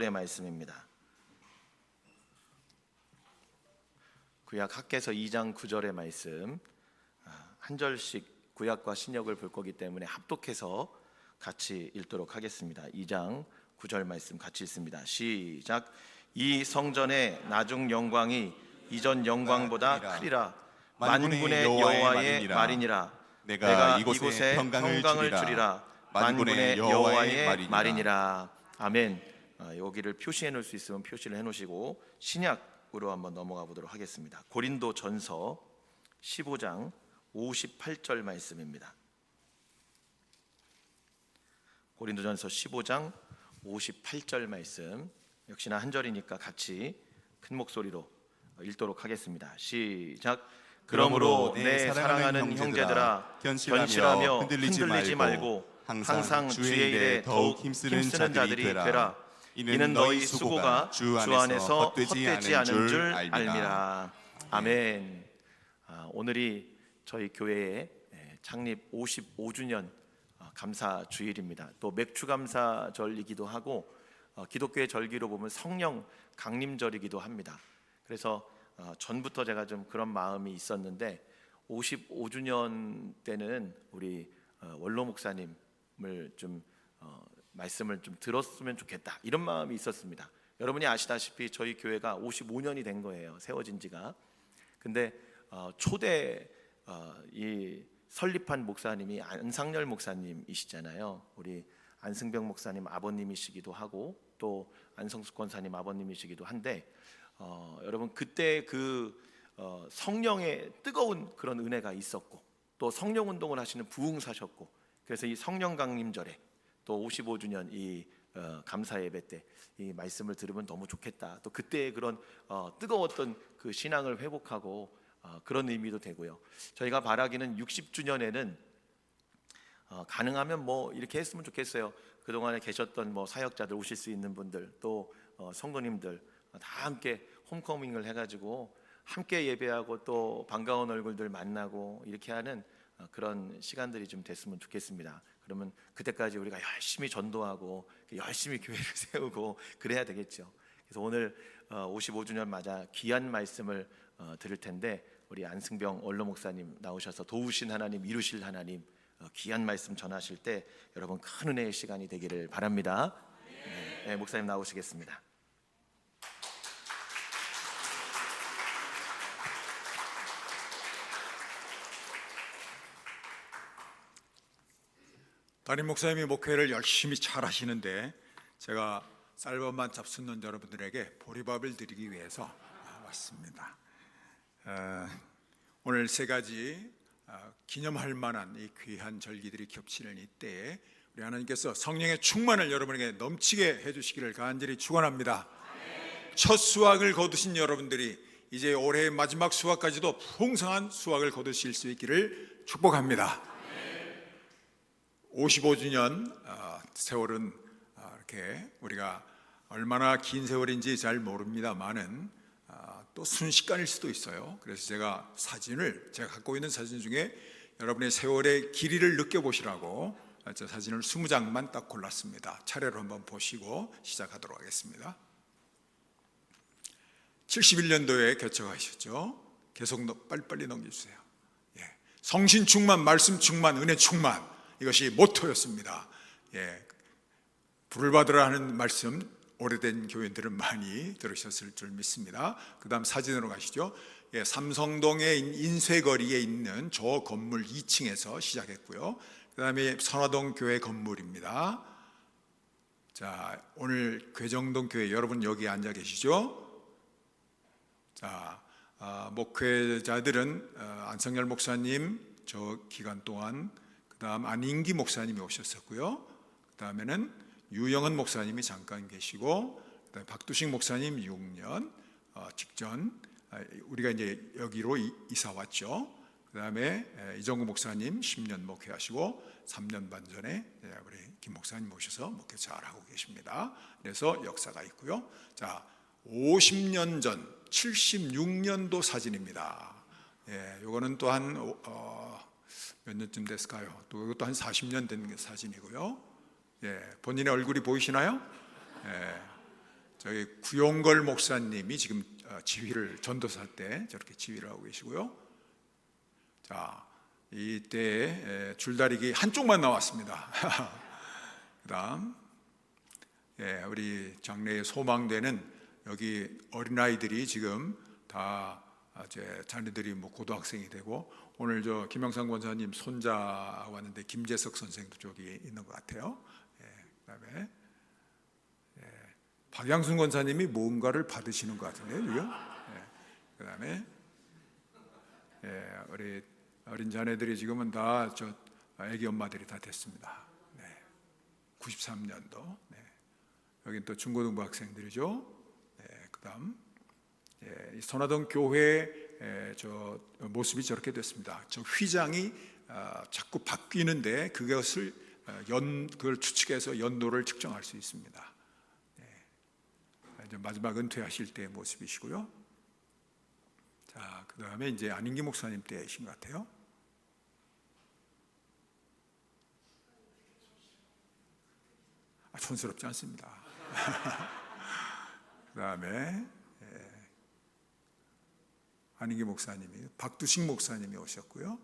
의 말씀입니다. 구약 학개서 2장 9절의 말씀, 한 절씩 구약과 신약을 볼 거기 때문에 합독해서 같이 읽도록 하겠습니다. 2장 9절 말씀 같이 읽습니다. 시작. 이 성전의 나중 영광이 이전 영광보다 크리라. 만군의 여호와의 말이니라. 내가 이곳에 평강을 주리라. 만군의 여호와의 말이니라. 아멘. 여기를 표시해 놓을 수 있으면 표시를 해 놓으시고 신약으로 한번 넘어가 보도록 하겠습니다. 고린도전서 15장 58절 말씀입니다. 고린도전서 15장 58절 말씀, 역시나 한 절이니까 같이 큰 목소리로 읽도록 하겠습니다. 시작. 그러므로 내 사랑하는 형제들아, 견실하며 흔들리지 말고 항상 주의 일에 더욱 힘쓰는 자들이 되라. 이는 너희 수고가 주 안에서 헛되지 않은 줄 알미라. 아멘. 오늘이 저희 교회의 창립 55주년 감사 주일입니다. 또 맥주 감사절이기도 하고 기독교의 절기로 보면 성령 강림절이기도 합니다. 그래서 전부터 제가 좀 그런 마음이 있었는데 55주년 때는 우리 원로 목사님을 좀 말씀을 좀 들었으면 좋겠다, 이런 마음이 있었습니다. 여러분이 아시다시피 저희 교회가 55년이 된 거예요, 세워진 지가. 근데 초대 이 설립한 목사님이 안상열 목사님이시잖아요. 우리 안승병 목사님 아버님이시기도 하고 또 안성숙 권사님 아버님이시기도 한데 여러분 그때 그 성령의 뜨거운 그런 은혜가 있었고 또 성령 운동을 하시는 부흥사셨고, 그래서 이 성령 강림절에 또 55주년 이 감사 예배 때 이 말씀을 들으면 너무 좋겠다. 또 그때의 그런 뜨거웠던 그 신앙을 회복하고 그런 의미도 되고요. 저희가 바라기는 60주년에는 가능하면 뭐 이렇게 했으면 좋겠어요. 그동안에 계셨던 뭐 사역자들, 오실 수 있는 분들, 또 성도님들 다 함께 홈커밍을 해가지고 함께 예배하고 또 반가운 얼굴들 만나고 이렇게 하는 그런 시간들이 좀 됐으면 좋겠습니다. 그러면 그때까지 우리가 열심히 전도하고 열심히 교회를 세우고 그래야 되겠죠. 그래서 오늘 55주년 맞아 귀한 말씀을 들을 텐데 우리 안승병 원로 목사님 나오셔서 도우신 하나님, 이루실 하나님 귀한 말씀 전하실 때 여러분 큰 은혜의 시간이 되기를 바랍니다. 네, 목사님 나오시겠습니다. 담임 목사님이 목회를 열심히 잘 하시는데 제가 쌀밥만 잡수는 여러분들에게 보리밥을 드리기 위해서 왔습니다. 오늘 세 가지 기념할 만한 이 귀한 절기들이 겹치는 이때에 우리 하나님께서 성령의 충만을 여러분에게 넘치게 해주시기를 간절히 축원합니다. 첫 수확을 거두신 여러분들이 이제 올해의 마지막 수확까지도 풍성한 수확을 거두실 수 있기를 축복합니다. 55주년 세월은 이렇게 우리가 얼마나 긴 세월인지 잘 모릅니다만은 또 순식간일 수도 있어요. 그래서 제가 갖고 있는 사진 중에 여러분의 세월의 길이를 느껴보시라고 저 사진을 20장만 딱 골랐습니다. 차례로 한번 보시고 시작하도록 하겠습니다. 71년도에 개척하셨죠. 계속 빨리빨리 넘겨주세요. 성신 충만, 말씀 충만, 은혜 충만, 이것이 모토였습니다. 부를 받으라 하는 말씀 오래된 교인들은 많이 들으셨을 줄 믿습니다. 그 다음 사진으로 가시죠. 삼성동의 인쇄거리에 있는 저 건물 2층에서 시작했고요. 그 다음에 선화동 교회 건물입니다. 자, 오늘 괴정동 교회 여러분 여기 앉아 계시죠? 자, 목회자들은 안성열 목사님 저 기간 동안, 그 다음 안인기 목사님이 오셨었고요. 그 다음에는 유영은 목사님이 잠깐 계시고, 그다음에 박두식 목사님 6년 직전 우리가 이제 여기로 이사 왔죠. 그 다음에 이정구 목사님 10년 목회하시고 3년 반 전에 우리 김 목사님 모셔서 목회 잘하고 계십니다. 그래서 역사가 있고요. 자, 50년 전 76년도 사진입니다. 요거는 또 한 몇 년쯤 됐을까요? 또 이것도 한 40년 된 사진이고요. 본인의 얼굴이 보이시나요? 저희 구용걸 목사님이 지금 지휘를 전도사 때 저렇게 지휘를 하고 계시고요. 자, 이때 줄다리기 한쪽만 나왔습니다. 그다음 우리 장래에 소망되는 여기 어린아이들이 지금 다 이제 자녀들이 뭐 고등학생이 되고, 오늘 저 김영상 권사님 손자 왔는데 김재석 선생도 저기 있는 것 같아요. 그다음에 박양순 권사님이 뭔가를 받으시는 것 같은데요, 지금. 그다음에 우리 어린 자녀들이 지금은 다 저 아기 엄마들이 다 됐습니다. 93년도. 여긴 또 중고등부 학생들이죠. 그다음 이 선화동 교회 저 모습이 저렇게 됐습니다. 저 휘장이 자꾸 바뀌는데 그것을 그걸 추측해서 연도를 측정할 수 있습니다. 이제 마지막 은퇴하실 때의 모습이시고요. 자, 그다음에 이제 안인기 목사님 때이신 것 같아요. 촌스럽지 않습니다. 그다음에 안인기 목사님이, 박두식 목사님이 오셨고요.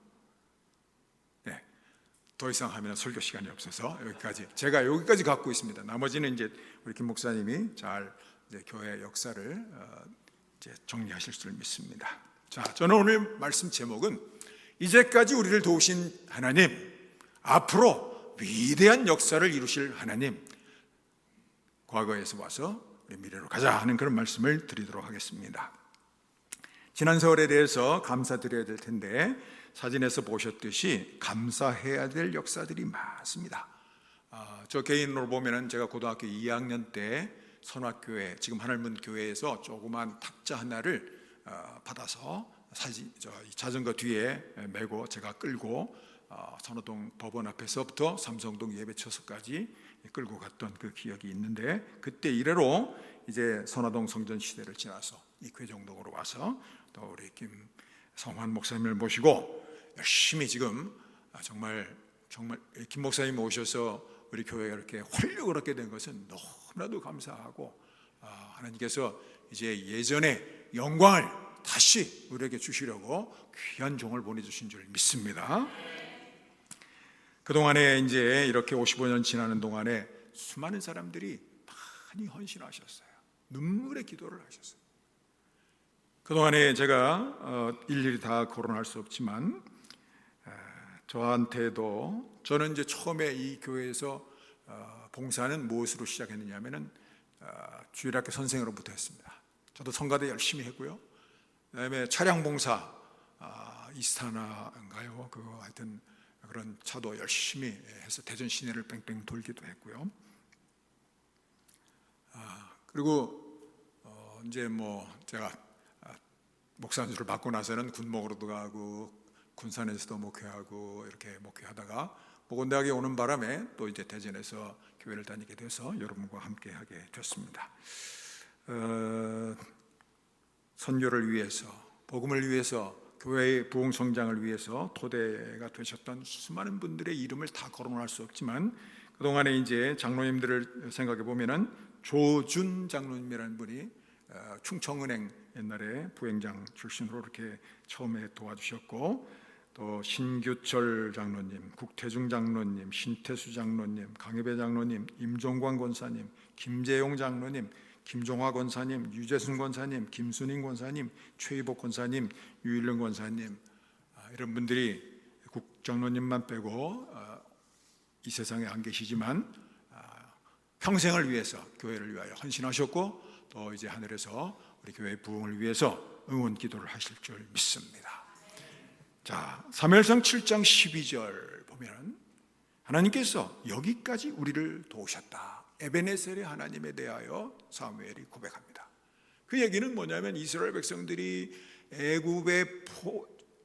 더 이상 하면 설교 시간이 없어서 여기까지, 제가 여기까지 갖고 있습니다. 나머지는 이제 우리 김 목사님이 잘 이제 교회 역사를 이제 정리하실 줄 믿습니다. 자, 저는 오늘 말씀 제목은 이제까지 우리를 도우신 하나님, 앞으로 위대한 역사를 이루실 하나님, 과거에서 와서 우리 미래로 가자 하는 그런 말씀을 드리도록 하겠습니다. 지난 세월에 대해서 감사드려야 될 텐데, 사진에서 보셨듯이 감사해야 될 역사들이 많습니다. 저 개인으로 보면은 제가 고등학교 2학년 때 선화교회, 지금 하늘문 교회에서 조그만 탁자 하나를 받아서 자전거 뒤에 메고 제가 끌고 선화동 법원 앞에서부터 삼성동 예배처소까지 끌고 갔던 그 기억이 있는데, 그때 이래로 이제 선화동 성전 시대를 지나서 이 괴정동으로 와서 또 우리 김성환 목사님을 모시고 열심히 지금 정말 김 목사님 오셔서 우리 교회가 이렇게 활력을 얻게 된 것은 너무나도 감사하고, 하나님께서 이제 예전의 영광을 다시 우리에게 주시려고 귀한 종을 보내주신 줄 믿습니다. 그동안에 이제 이렇게 55년 지나는 동안에 수많은 사람들이 많이 헌신하셨어요. 눈물의 기도를 하셨어요. 그동안에 제가 일일이 다 거론할 수 없지만, 저한테도, 저는 이제 처음에 이 교회에서 봉사는 무엇으로 시작했느냐면은 주일학교 선생으로부터 했습니다. 저도 성가대 열심히 했고요. 그다음에 차량 봉사, 이스타나인가요? 하여튼 그런 차도 열심히 해서 대전 시내를 뺑뺑 돌기도 했고요. 그리고 이제 뭐 제가 목사님을 받고 나서는 군목으로도 가고 군산에서도 목회하고 이렇게 목회하다가 보건대학에 오는 바람에 또 이제 대전에서 교회를 다니게 돼서 여러분과 함께 하게 됐습니다. 선교를 위해서, 복음을 위해서, 교회의 부흥 성장을 위해서 토대가 되셨던 수많은 분들의 이름을 다 거론할 수 없지만, 그동안에 이제 장로님들을 생각해 보면은 조준 장로님이라는 분이 충청은행 옛날에 부행장 출신으로 이렇게 처음에 도와주셨고, 또 신규철 장로님, 국태중 장로님, 신태수 장로님, 강혜배 장로님, 임종광 권사님, 김재용 장로님, 김종화 권사님, 유재순 권사님, 김순인 권사님, 최희복 권사님, 유일령 권사님, 이런 분들이 국장로님만 빼고 이 세상에 안 계시지만 평생을 위해서, 교회를 위하여 헌신하셨고, 또 이제 하늘에서 우리 교회의 부흥을 위해서 응원 기도를 하실 줄 믿습니다. 자, 사무엘상 7장 12절 보면 하나님께서 여기까지 우리를 도우셨다, 에베네셀의 하나님에 대하여 사무엘이 고백합니다. 그 얘기는 뭐냐면, 이스라엘 백성들이 애굽의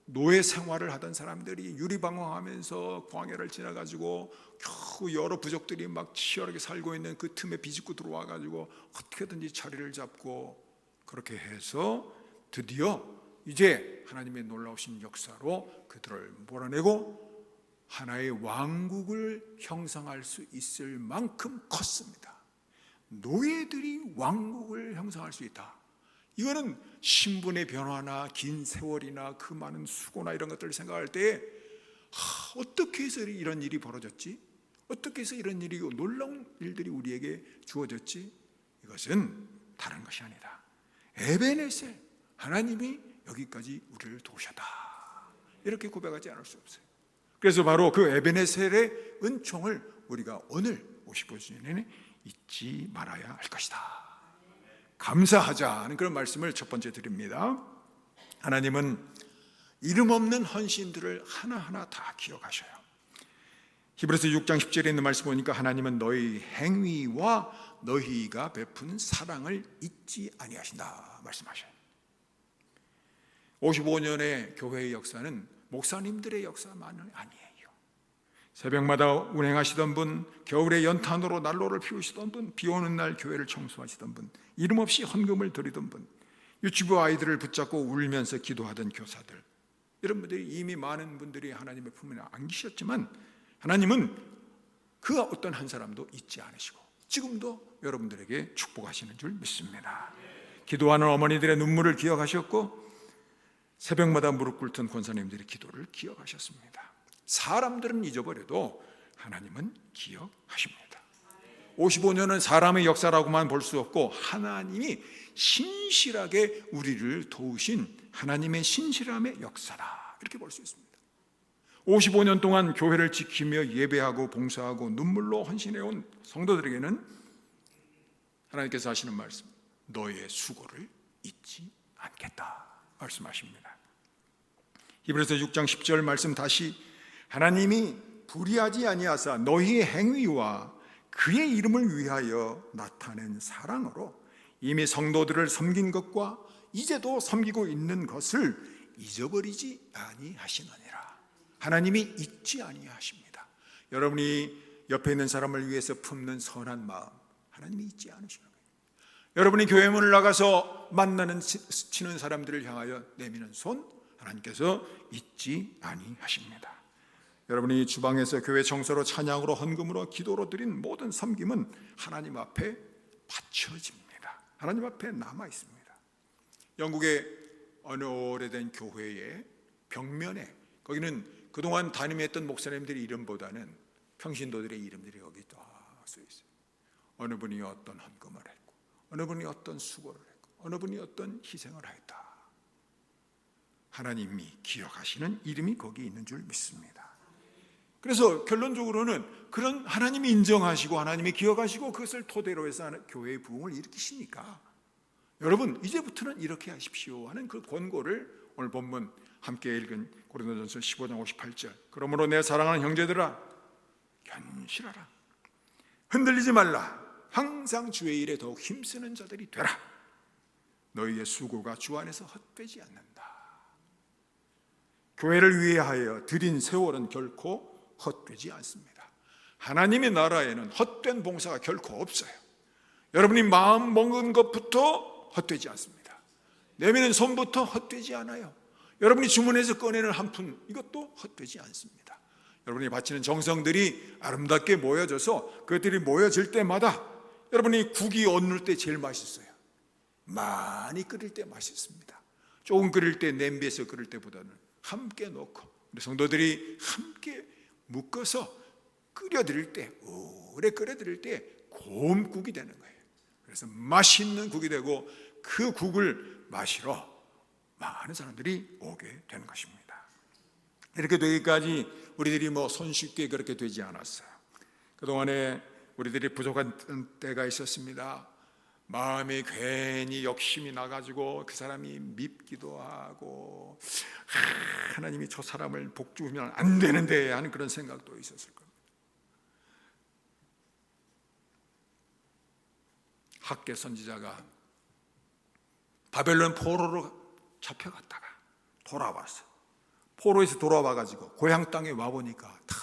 노예 생활을 하던 사람들이 유리방황하면서 광야를 지나가지고 겨우 여러 부족들이 막 치열하게 살고 있는 그 틈에 비집고 들어와가지고 어떻게든지 자리를 잡고, 그렇게 해서 드디어 이제 하나님의 놀라우신 역사로 그들을 몰아내고 하나의 왕국을 형성할 수 있을 만큼 컸습니다. 노예들이 왕국을 형성할 수 있다. 이거는 신분의 변화나 긴 세월이나 그 많은 수고나 이런 것들을 생각할 때 어떻게 해서 이런 일이 벌어졌지? 어떻게 해서 이런 일이, 놀라운 일들이 우리에게 주어졌지? 이것은 다른 것이 아니다. 에베네셀, 하나님이 여기까지 우리를 도우셨다. 이렇게 고백하지 않을 수 없어요. 그래서 바로 그 에베네셀의 은총을 우리가 오늘 55주년에 잊지 말아야 할 것이다. 감사하자는 그런 말씀을 첫 번째 드립니다. 하나님은 이름 없는 헌신들을 하나하나 다 기억하셔요. 히브리서 6장 10절에 있는 말씀 보니까 하나님은 너희 행위와 너희가 베푸는 사랑을 잊지 아니하신다 말씀하셔요. 55년의 교회의 역사는 목사님들의 역사만은 아니에요. 새벽마다 운행하시던 분, 겨울에 연탄으로 난로를 피우시던 분, 비 오는 날 교회를 청소하시던 분, 이름 없이 헌금을 드리던 분, 유치부 아이들을 붙잡고 울면서 기도하던 교사들, 이런 분들이 이미 많은 분들이 하나님의 품에 안기셨지만 하나님은 그 어떤 한 사람도 잊지 않으시고 지금도 여러분들에게 축복하시는 줄 믿습니다. 기도하는 어머니들의 눈물을 기억하셨고 새벽마다 무릎 꿇던 권사님들의 기도를 기억하셨습니다. 사람들은 잊어버려도 하나님은 기억하십니다. 55년은 사람의 역사라고만 볼 수 없고 하나님이 신실하게 우리를 도우신 하나님의 신실함의 역사다, 이렇게 볼 수 있습니다. 55년 동안 교회를 지키며 예배하고 봉사하고 눈물로 헌신해온 성도들에게는 하나님께서 하시는 말씀, 너의 수고를 잊지 않겠다 말씀하십니다. 히브리서 6장 10절 말씀 다시, 하나님이 불의하지 아니하사 너희의 행위와 그의 이름을 위하여 나타낸 사랑으로 이미 성도들을 섬긴 것과 이제도 섬기고 있는 것을 잊어버리지 아니하시느니라. 하나님이 잊지 아니하십니다. 여러분이 옆에 있는 사람을 위해서 품는 선한 마음, 하나님이 잊지 않으시는 거예요. 여러분이 교회 문을 나가서 만나는 치는 사람들을 향하여 내미는 손, 하나님께서 잊지 아니하십니다. 여러분이 주방에서 교회 청소로, 찬양으로, 헌금으로, 기도로 드린 모든 섬김은 하나님 앞에 바쳐집니다. 하나님 앞에 남아 있습니다. 영국의 어느 오래된 교회의 벽면에, 거기는 그동안 담임했던 목사님들의 이름보다는 평신도들의 이름들이 여기 다 써 있어요. 어느 분이 어떤 헌금을 했고, 어느 분이 어떤 수고를 했고, 어느 분이 어떤 희생을 하였다. 하나님이 기억하시는 이름이 거기 있는 줄 믿습니다. 그래서 결론적으로는 그런 하나님이 인정하시고 하나님이 기억하시고 그것을 토대로 해서 교회의 부흥을 일으키시니까 여러분 이제부터는 이렇게 하십시오 하는 그 권고를 오늘 본문 함께 읽은 고린도전서 15장 58절, 그러므로 내 사랑하는 형제들아 견실하라, 흔들리지 말라, 항상 주의 일에 더욱 힘쓰는 자들이 되라, 너희의 수고가 주 안에서 헛되지 않는다. 교회를 위하여 드린 세월은 결코 헛되지 않습니다. 하나님의 나라에는 헛된 봉사가 결코 없어요. 여러분이 마음 먹은 것부터 헛되지 않습니다. 내미는 손부터 헛되지 않아요. 여러분이 주문해서 꺼내는 한 푼, 이것도 헛되지 않습니다. 여러분이 바치는 정성들이 아름답게 모여져서 그것들이 모여질 때마다 여러분이 국이 얻을 때 제일 맛있어요. 많이 끓일 때 맛있습니다. 조금 끓일 때, 냄비에서 끓일 때보다는 함께 넣고 우리 성도들이 함께 묶어서 끓여드릴 때, 오래 끓여드릴 때 고운 국이 되는 거예요. 그래서 맛있는 국이 되고 그 국을 마시러 많은 사람들이 오게 되는 것입니다. 이렇게 되기까지 우리들이 손쉽게 그렇게 되지 않았어요. 그동안에 우리들이 부족한 때가 있었습니다. 마음이 괜히 욕심이 나가지고 그 사람이 밉기도 하고 하나님이 저 사람을 복 주면 안 되는데 하는 그런 생각도 있었을 겁니다. 학계 선지자가 바벨론 포로로 잡혀갔다가 돌아왔어. 포로에서 돌아와가지고 고향 땅에 와보니까 다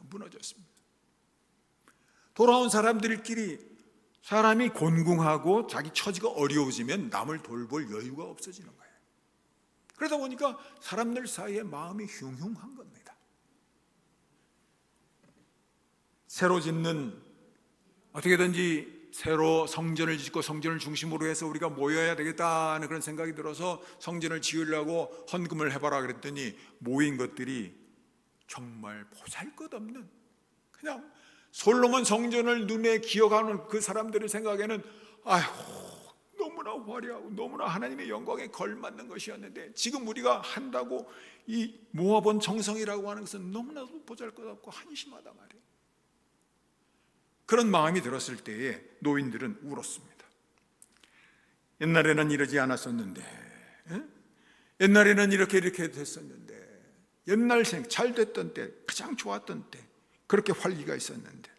무너졌습니다. 돌아온 사람들끼리 사람이 곤궁하고 자기 처지가 어려워지면 남을 돌볼 여유가 없어지는 거예요. 그러다 보니까 사람들 사이에 마음이 흉흉한 겁니다. 새로 짓는 어떻게든지 새로 성전을 짓고 성전을 중심으로 해서 우리가 모여야 되겠다는 그런 생각이 들어서 성전을 지으려고 헌금을 해봐라 그랬더니 모인 것들이 정말 보잘것없는, 그냥 솔로몬 성전을 눈에 기억하는 그 사람들의 생각에는 너무나 화려하고 너무나 하나님의 영광에 걸맞는 것이었는데, 지금 우리가 한다고 이 모아본 정성이라고 하는 것은 너무나도 보잘것없고 한심하다 말이에요. 그런 마음이 들었을 때에 노인들은 울었습니다. 옛날에는 이러지 않았었는데, 옛날에는 이렇게 됐었는데, 옛날 잘 됐던 때, 가장 좋았던 때 그렇게 활기가 있었는데,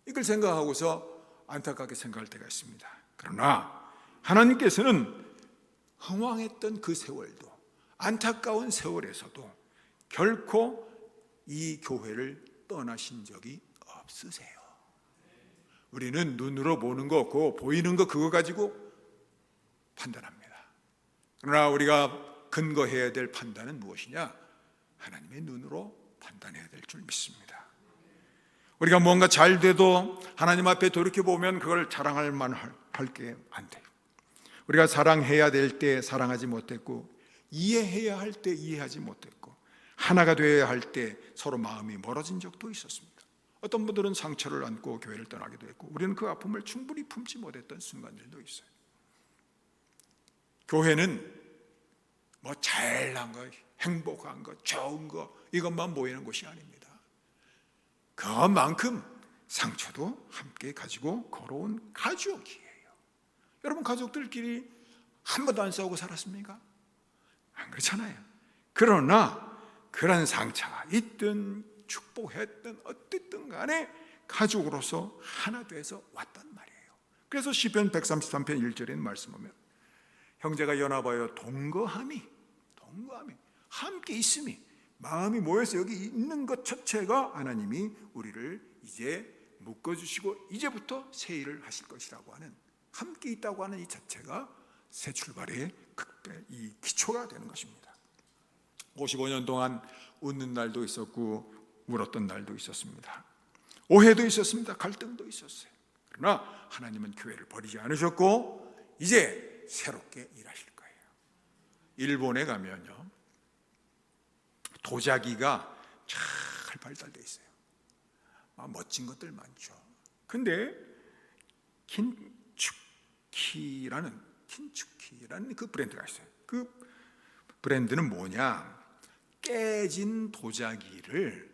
이걸 생각하고서 안타깝게 생각할 때가 있습니다. 그러나 하나님께서는 흥황했던 그 세월도, 안타까운 세월에서도 결코 이 교회를 떠나신 적이 없으세요. 우리는 눈으로 보는 거, 보이는 거 그거 가지고 판단합니다. 그러나 우리가 근거해야 될 판단은 무엇이냐? 하나님의 눈으로 판단해야 될 줄 믿습니다. 우리가 뭔가 잘 돼도 하나님 앞에 돌이켜보면 그걸 자랑할 만할 게 안 돼요. 우리가 사랑해야 될 때 사랑하지 못했고, 이해해야 할 때 이해하지 못했고, 하나가 되어야 할 때 서로 마음이 멀어진 적도 있었습니다. 어떤 분들은 상처를 안고 교회를 떠나기도 했고, 우리는 그 아픔을 충분히 품지 못했던 순간들도 있어요. 교회는 뭐 잘난 거, 행복한 거, 좋은 거 이것만 모이는 곳이 아닙니다. 그만큼 상처도 함께 가지고 걸어온 가족이에요. 여러분, 가족들끼리 한 번도 안 싸우고 살았습니까? 안 그렇잖아요. 그러나 그런 상처가 있든 축복했든 어쨌든 간에 가족으로서 하나 돼서 왔단 말이에요. 그래서 시편 133편 1절에 말씀 보면 형제가 연합하여 동거함이 함께 있음이, 마음이 모여서 여기 있는 것 자체가 하나님이 우리를 이제 묶어주시고 이제부터 새 일을 하실 것이라고 하는, 함께 있다고 하는 이 자체가 새 출발의 이 기초가 되는 것입니다. 55년 동안 웃는 날도 있었고 울었던 날도 있었습니다. 오해도 있었습니다. 갈등도 있었어요. 그러나 하나님은 교회를 버리지 않으셨고 이제 새롭게 일하실 거예요. 일본에 가면요, 도자기가 잘 발달되어 있어요. 멋진 것들 많죠. 근데 킨츠키라는 그 브랜드가 있어요. 그 브랜드는 뭐냐? 깨진 도자기를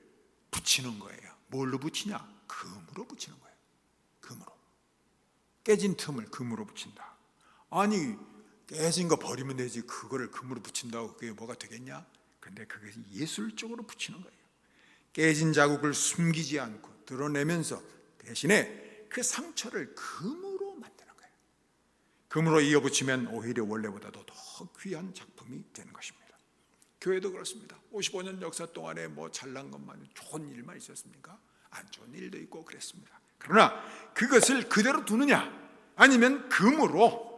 붙이는 거예요. 뭘로 붙이냐? 금으로 붙이는 거예요. 금으로. 깨진 틈을 금으로 붙인다. 아니, 깨진 거 버리면 되지 그거를 금으로 붙인다고 그게 뭐가 되겠냐? 근데 그게 예술적으로 붙이는 거예요. 깨진 자국을 숨기지 않고 드러내면서 대신에 그 상처를 금으로 만드는 거예요. 금으로 이어붙이면 오히려 원래보다도 더 귀한 작품이 되는 것입니다. 교회도 그렇습니다. 55년 역사 동안에 뭐 잘난 것만, 좋은 일만 있었습니까? 안 좋은 일도 있고 그랬습니다. 그러나 그것을 그대로 두느냐, 아니면 금으로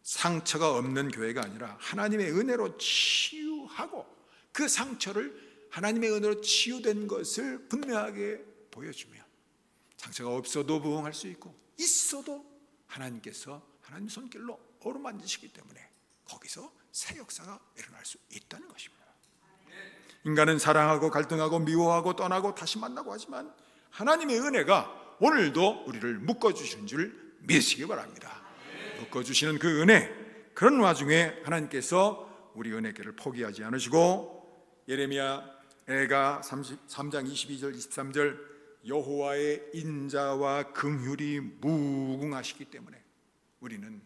상처가 없는 교회가 아니라 하나님의 은혜로 치유하고 그 상처를 하나님의 은혜로 치유된 것을 분명하게 보여주며, 상처가 없어도 부흥할 수 있고 있어도 하나님께서 하나님 손길로 어루만지시기 때문에 거기서 새 역사가 일어날 수 있다는 것입니다. 인간은 사랑하고 갈등하고 미워하고 떠나고 다시 만나고 하지만 하나님의 은혜가 오늘도 우리를 묶어주시는 줄 믿으시기 바랍니다. 묶어주시는 그 은혜, 그런 와중에 하나님께서 우리 은혜께를 포기하지 않으시고, 예레미야가 33장 22절 23절 여호와의 인자와 긍휼이 무궁하시기 때문에 우리는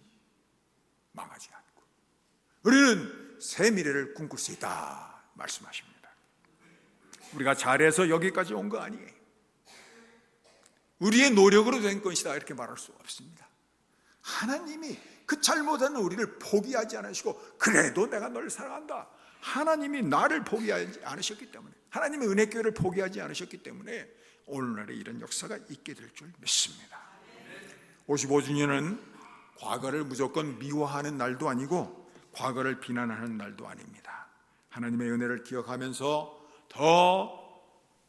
망하지 않고 우리는 새 미래를 꿈꿀 수 있다 말씀하십니다. 우리가 잘해서 여기까지 온 거 아니에요. 우리의 노력으로 된 것이다 이렇게 말할 수 없습니다. 하나님이 그 잘못하는 우리를 포기하지 않으시고, 그래도 내가 널 사랑한다, 하나님이 나를 포기하지 않으셨기 때문에, 하나님의 은혜교회를 포기하지 않으셨기 때문에 오늘날에 이런 역사가 있게 될 줄 믿습니다. 55주년은 과거를 무조건 미워하는 날도 아니고 과거를 비난하는 날도 아닙니다. 하나님의 은혜를 기억하면서 더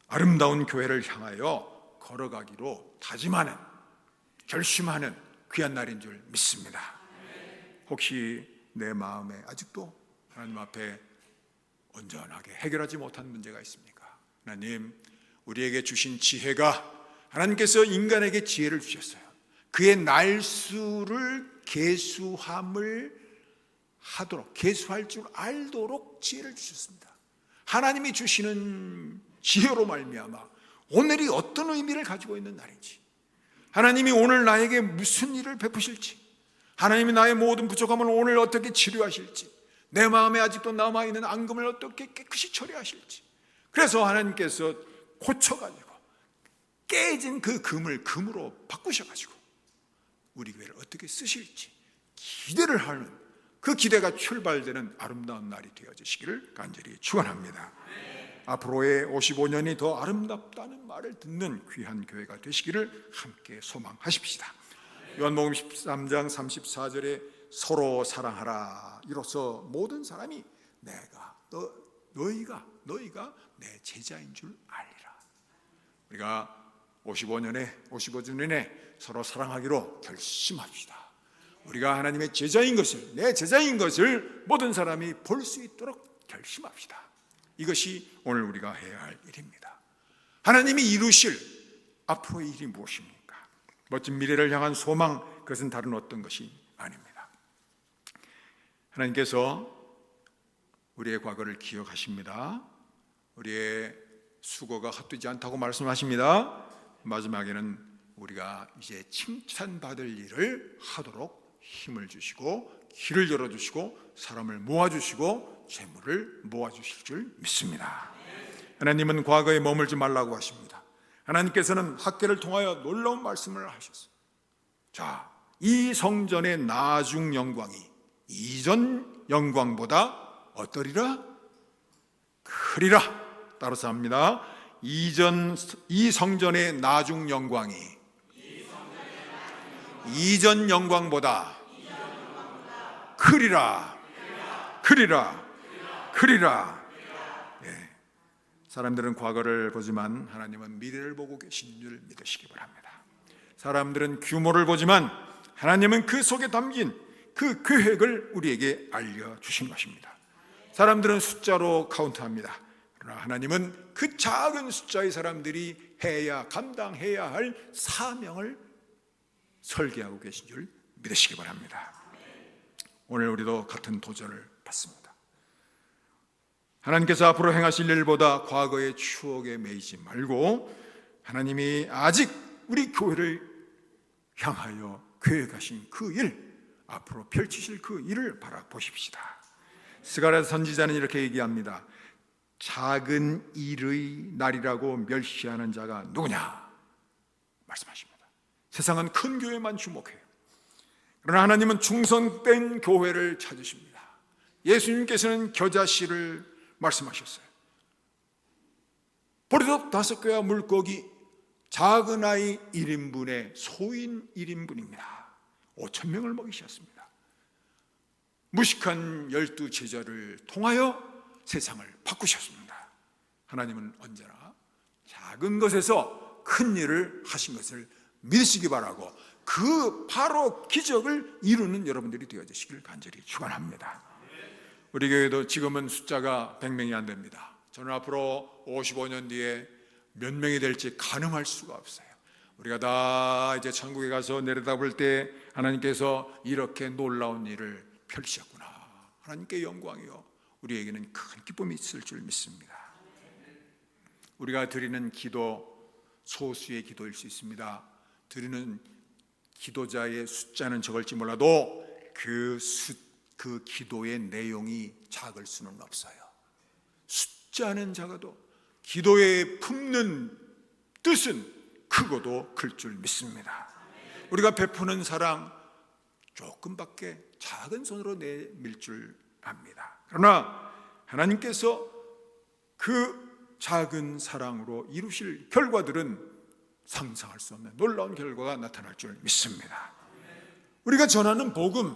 아름다운 교회를 향하여 걸어가기로 다짐하는, 결심하는 귀한 날인 줄 믿습니다. 혹시 내 마음에 아직도 하나님 앞에 온전하게 해결하지 못한 문제가 있습니까? 하나님, 우리에게 주신 지혜가, 하나님께서 인간에게 지혜를 주셨어요. 그의 날수를 계수할 줄 알도록 지혜를 주셨습니다. 하나님이 주시는 지혜로 말미암아 오늘이 어떤 의미를 가지고 있는 날인지, 하나님이 오늘 나에게 무슨 일을 베푸실지, 하나님이 나의 모든 부족함을 오늘 어떻게 치료하실지, 내 마음에 아직도 남아있는 앙금을 어떻게 깨끗이 처리하실지, 그래서 하나님께서 고쳐가지고 깨진 그 금을 금으로 바꾸셔가지고 우리 교회를 어떻게 쓰실지 기대를 하는, 그 기대가 출발되는 아름다운 날이 되어지시기를 간절히 축원합니다. 앞으로의 55년이 더 아름답다는 말을 듣는 귀한 교회가 되시기를 함께 소망하십시다. 요한복음 13장 34절에 서로 사랑하라, 이로써 모든 사람이 너희가 내 제자인 줄 알리라. 우리가 55주년에 서로 사랑하기로 결심합시다. 우리가 하나님의 제자인 것을, 내 제자인 것을 모든 사람이 볼 수 있도록 결심합시다. 이것이 오늘 우리가 해야 할 일입니다. 하나님이 이루실 앞으로의 일이 무엇입니까? 멋진 미래를 향한 소망, 그것은 다른 어떤 것이 아닙니다. 하나님께서 우리의 과거를 기억하십니다. 우리의 수고가 헛되지 않다고 말씀하십니다. 마지막에는 우리가 이제 칭찬받을 일을 하도록 힘을 주시고 길을 열어주시고 사람을 모아주시고 재물을 모아주실 줄 믿습니다. 하나님은 과거에 머물지 말라고 하십니다. 하나님께서는 학계를 통하여 놀라운 말씀을 하셨어요. 자, 이 성전의 나중 영광이 이전 영광보다 어떠리라? 크리라. 따라서 합니다. 이 성전의 나중 영광이 이전 영광보다 크리라. 예. 사람들은 과거를 보지만 하나님은 미래를 보고 계신 줄 믿으시기 바랍니다. 사람들은 규모를 보지만 하나님은 그 속에 담긴 그 계획을 우리에게 알려주신 것입니다. 사람들은 숫자로 카운트합니다. 그러나 하나님은 그 작은 숫자의 사람들이 감당해야 할 사명을 설계하고 계신 줄 믿으시기 바랍니다. 오늘 우리도 같은 도전을 받습니다. 하나님께서 앞으로 행하실 일보다 과거의 추억에 매이지 말고 하나님이 아직 우리 교회를 향하여 계획하신 그 일, 앞으로 펼치실 그 일을 바라보십시다. 스가랴 선지자는 이렇게 얘기합니다. 작은 일의 날이라고 멸시하는 자가 누구냐 말씀하십니다. 세상은 큰 교회만 주목해요. 그러나 하나님은 충성된 교회를 찾으십니다. 예수님께서는 겨자씨를 말씀하셨어요. 보리떡 5개와 물고기, 작은 아이 1인분에 소인 1인분입니다. 5,000명을 먹이셨습니다. 무식한 12제자를 통하여 세상을 바꾸셨습니다. 하나님은 언제나 작은 것에서 큰 일을 하신 것을 믿으시기 바라고, 그 바로 기적을 이루는 여러분들이 되어주시길 간절히 축원합니다. 우리 교회도 지금은 숫자가 100명이 안 됩니다. 저는 앞으로 55년 뒤에 몇 명이 될지 가늠할 수가 없어요. 우리가 다 이제 천국에 가서 내려다볼 때 하나님께서 이렇게 놀라운 일을 펼치셨구나, 하나님께 영광이요, 우리에게는 큰 기쁨이 있을 줄 믿습니다. 우리가 드리는 기도, 소수의 기도일 수 있습니다. 드리는 기도자의 숫자는 적을지 몰라도 그 기도의 내용이 작을 수는 없어요. 숫자는 작아도 기도에 품는 뜻은 크고도 클 줄 믿습니다. 우리가 베푸는 사랑 조금밖에 작은 손으로 내밀 줄 압니다. 그러나 하나님께서 그 작은 사랑으로 이루실 결과들은 상상할 수 없는 놀라운 결과가 나타날 줄 믿습니다. 우리가 전하는 복음,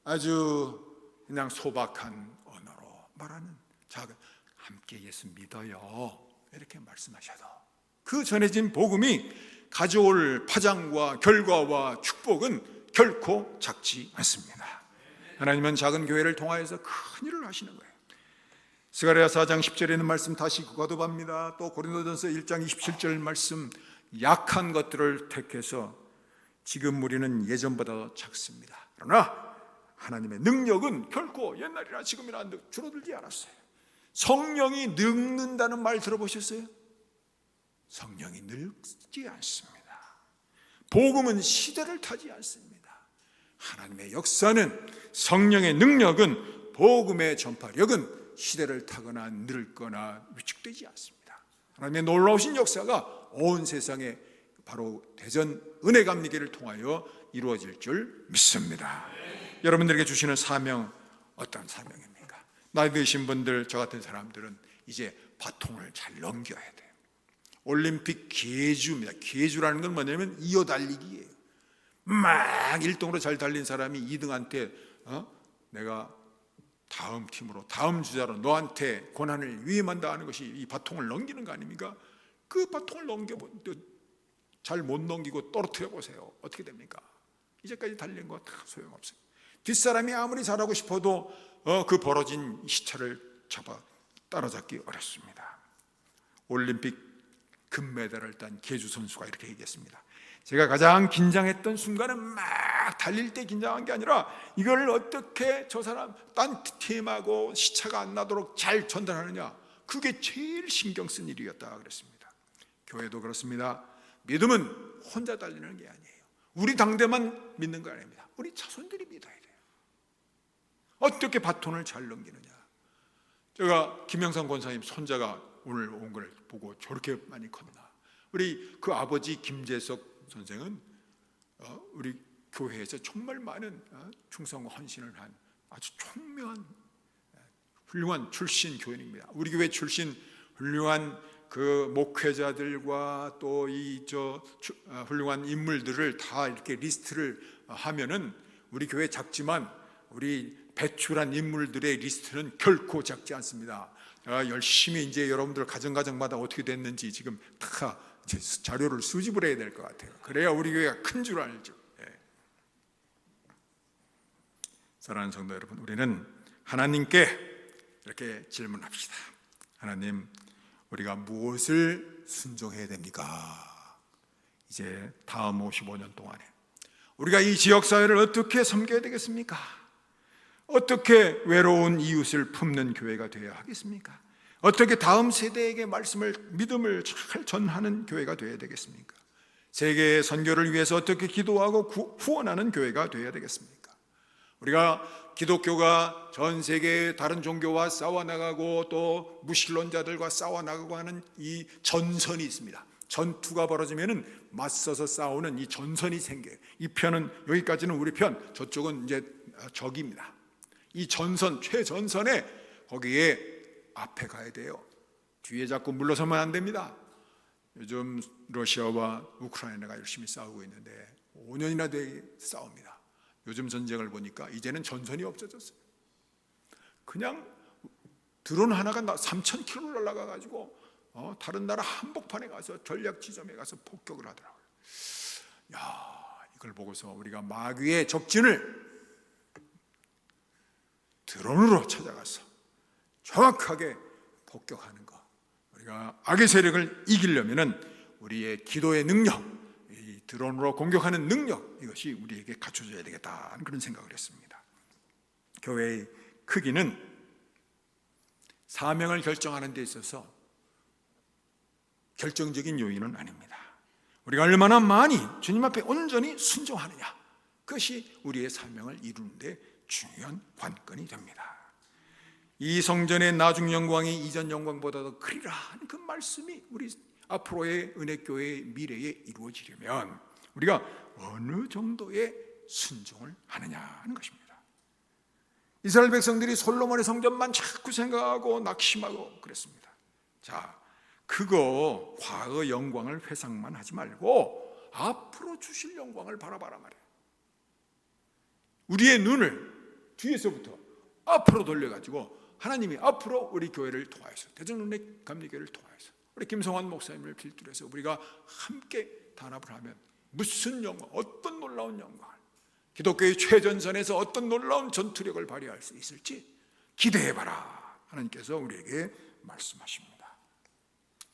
아주 그냥 소박한 언어로 말하는 작은, 함께 예수 믿어요 이렇게 말씀하셔도 그 전해진 복음이 가져올 파장과 결과와 축복은 결코 작지 않습니다. 하나님은 작은 교회를 통하여서 큰 일을 하시는 거예요. 스가랴 4장 10절에 있는 말씀 다시 거듭합니다. 또 고린도전서 1장 27절 말씀, 약한 것들을 택해서 지금 우리는 예전보다 더 작습니다. 그러나 하나님의 능력은 결코 옛날이나 지금이나 줄어들지 않았어요. 성령이 늙는다는 말 들어보셨어요? 성령이 늙지 않습니다. 복음은 시대를 타지 않습니다. 하나님의 역사는, 성령의 능력은, 복음의 전파력은 시대를 타거나 늙거나 위축되지 않습니다. 하나님의 놀라우신 역사가 온 세상에 바로 대전 은혜감리교회를 통하여 이루어질 줄 믿습니다. 여러분들에게 주시는 사명, 어떤 사명입니까? 나이 드신 분들, 저 같은 사람들은 이제 바통을 잘 넘겨야 돼요. 올림픽 계주입니다. 계주라는 건 뭐냐면 이어달리기예요. 막 1등으로 잘 달린 사람이 2등한테 내가 다음 팀으로, 다음 주자로 너한테 고난을 위임한다 하는 것이 이 바통을 넘기는 거 아닙니까? 그 바통을 잘 못 넘기고 떨어뜨려 보세요. 어떻게 됩니까? 이제까지 달린 거 다 소용없어요. 뒷사람이 아무리 잘하고 싶어도 그 벌어진 시차를 잡아 따라잡기 어렵습니다. 올림픽 금메달을 딴 계주 선수가 이렇게 얘기했습니다. 제가 가장 긴장했던 순간은 막 달릴 때 긴장한 게 아니라 이걸 어떻게 저 사람 딴 팀하고 시차가 안 나도록 잘 전달하느냐, 그게 제일 신경 쓴 일이었다 그랬습니다. 교회도 그렇습니다. 믿음은 혼자 달리는 게 아니에요. 우리 당대만 믿는 거 아닙니다. 우리 자손들이 믿어야 돼요. 어떻게 바톤을 잘 넘기느냐. 제가 김영삼 권사님 손자가 오늘 온 걸 보고 저렇게 많이 컸나. 우리 그 아버지 김재석 선생은 우리 교회에서 정말 많은 충성과 헌신을 한 아주 총명한 훌륭한 출신 교인입니다. 우리 교회 출신 훌륭한 그 목회자들과 또 훌륭한 인물들을 다 이렇게 리스트를 하면은 우리 교회 작지만 우리 배출한 인물들의 리스트는 결코 작지 않습니다. 열심히 이제 여러분들 가정마다 어떻게 됐는지 지금 다 자료를 수집을 해야 될 것 같아요. 그래야 우리 교회가 큰 줄 알죠. 사랑하는 성도 여러분, 우리는 하나님께 이렇게 질문합시다. 하나님, 우리가 무엇을 순종해야 됩니까? 이제 다음 55년 동안에 우리가 이 지역사회를 어떻게 섬겨야 되겠습니까? 어떻게 외로운 이웃을 품는 교회가 되어야 하겠습니까? 어떻게 다음 세대에게 믿음을 잘 전하는 교회가 되어야 되겠습니까? 세계의 선교를 위해서 어떻게 기도하고 후원하는 교회가 되어야 되겠습니까? 우리가 기독교가 전 세계의 다른 종교와 싸워나가고 또 무신론자들과 싸워나가고 하는 이 전선이 있습니다. 전투가 벌어지면은 맞서서 싸우는 이 전선이 생겨요. 이 편은 여기까지는 우리 편, 저쪽은 이제 적입니다. 이 전선, 최전선에 거기에 앞에 가야 돼요. 뒤에 자꾸 물러서면 안 됩니다. 요즘 러시아와 우크라이나가 열심히 싸우고 있는데 5년이나 되게 싸웁니다. 요즘 전쟁을 보니까 이제는 전선이 없어졌어요. 그냥 드론 하나가 3,000km를 날아가가지고 다른 나라 한복판에 가서 전략 지점에 가서 폭격을 하더라고요. 이걸 보고서 우리가 마귀의 적진을 드론으로 찾아가서 정확하게 폭격하는 것, 우리가 악의 세력을 이기려면은 우리의 기도의 능력, 이 드론으로 공격하는 능력, 이것이 우리에게 갖춰져야 되겠다 하는 그런 생각을 했습니다. 교회의 크기는 사명을 결정하는 데 있어서 결정적인 요인은 아닙니다. 우리가 얼마나 많이 주님 앞에 온전히 순종하느냐, 그것이 우리의 사명을 이루는 데 중요한 관건이 됩니다. 이 성전의 나중 영광이 이전 영광보다 더 크리라 하는 그 말씀이 우리 앞으로의 은혜교회의 미래에 이루어지려면 우리가 어느 정도의 순종을 하느냐 하는 것입니다. 이스라엘 백성들이 솔로몬의 성전만 자꾸 생각하고 낙심하고 그랬습니다. 자, 그거 과거 영광을 회상만 하지 말고 앞으로 주실 영광을 바라봐라 말이에요. 우리의 눈을 뒤에서부터 앞으로 돌려가지고 하나님이 앞으로 우리 교회를 통하여서 대전은혜 감리교회를 통하여서 우리 김성환 목사님을 필두로 해서 우리가 함께 단합을 하면 무슨 영광, 어떤 놀라운 영광을, 기독교의 최전선에서 어떤 놀라운 전투력을 발휘할 수 있을지 기대해봐라. 하나님께서 우리에게 말씀하십니다.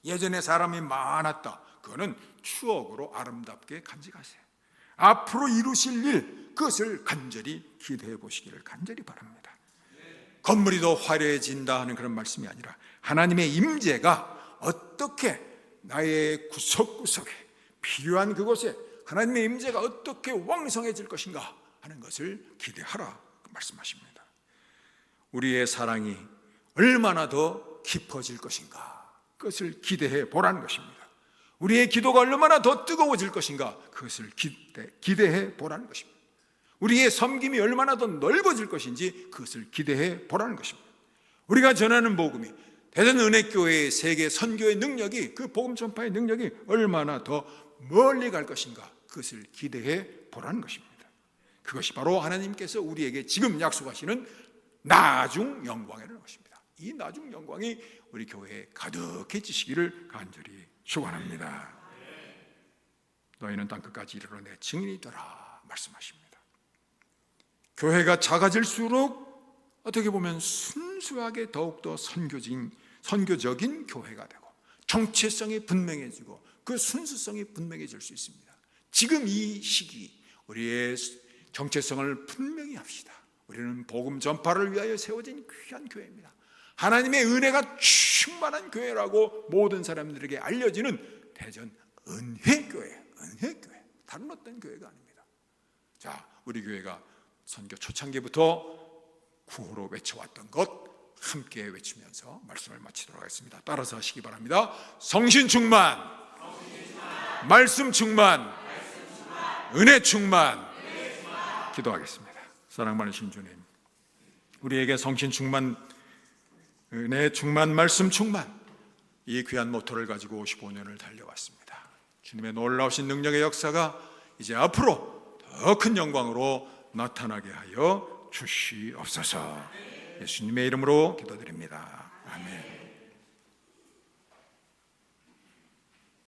예전에 사람이 많았다. 그거는 추억으로 아름답게 간직하세요. 앞으로 이루실 일, 그것을 간절히 기대해 보시기를 간절히 바랍니다. 건물이 더 화려해진다 하는 그런 말씀이 아니라 하나님의 임재가 어떻게 나의 구석구석에 필요한 그곳에 하나님의 임재가 어떻게 왕성해질 것인가 하는 것을 기대하라 말씀하십니다. 우리의 사랑이 얼마나 더 깊어질 것인가 그것을 기대해 보라는 것입니다. 우리의 기도가 얼마나 더 뜨거워질 것인가 그것을 기대해 보라는 것입니다. 우리의 섬김이 얼마나 더 넓어질 것인지 그것을 기대해 보라는 것입니다. 우리가 전하는 복음이 대전은혜교회의 세계 선교의 능력이, 그 복음 전파의 능력이 얼마나 더 멀리 갈 것인가 그것을 기대해 보라는 것입니다. 그것이 바로 하나님께서 우리에게 지금 약속하시는 나중 영광이라는 것입니다. 이 나중 영광이 우리 교회에 가득해지시기를 간절히 축원합니다. 너희는 땅끝까지 이르러 내 증인이 되라 말씀하십니다. 교회가 작아질수록 어떻게 보면 순수하게 더욱더 선교적인 교회가 되고 정체성이 분명해지고 그 순수성이 분명해질 수 있습니다. 지금 이 시기 우리의 정체성을 분명히 합시다. 우리는 복음 전파를 위하여 세워진 귀한 교회입니다. 하나님의 은혜가 충만한 교회라고 모든 사람들에게 알려지는 대전 은혜교회, 은혜교회, 다른 어떤 교회가 아닙니다. 자, 우리 교회가 선교 초창기부터 구호로 외쳐왔던 것 함께 외치면서 말씀을 마치도록 하겠습니다. 따라서 하시기 바랍니다. 성신 충만, 말씀 충만, 은혜 충만. 기도하겠습니다. 사랑 많으신 주님, 우리에게 성신 충만, 은혜 충만, 말씀 충만, 이 귀한 모토를 가지고 55년을 달려왔습니다. 주님의 놀라우신 능력의 역사가 이제 앞으로 더 큰 영광으로 나타나게 하여 주시옵소서. 예수님의 이름으로 기도드립니다. 아멘.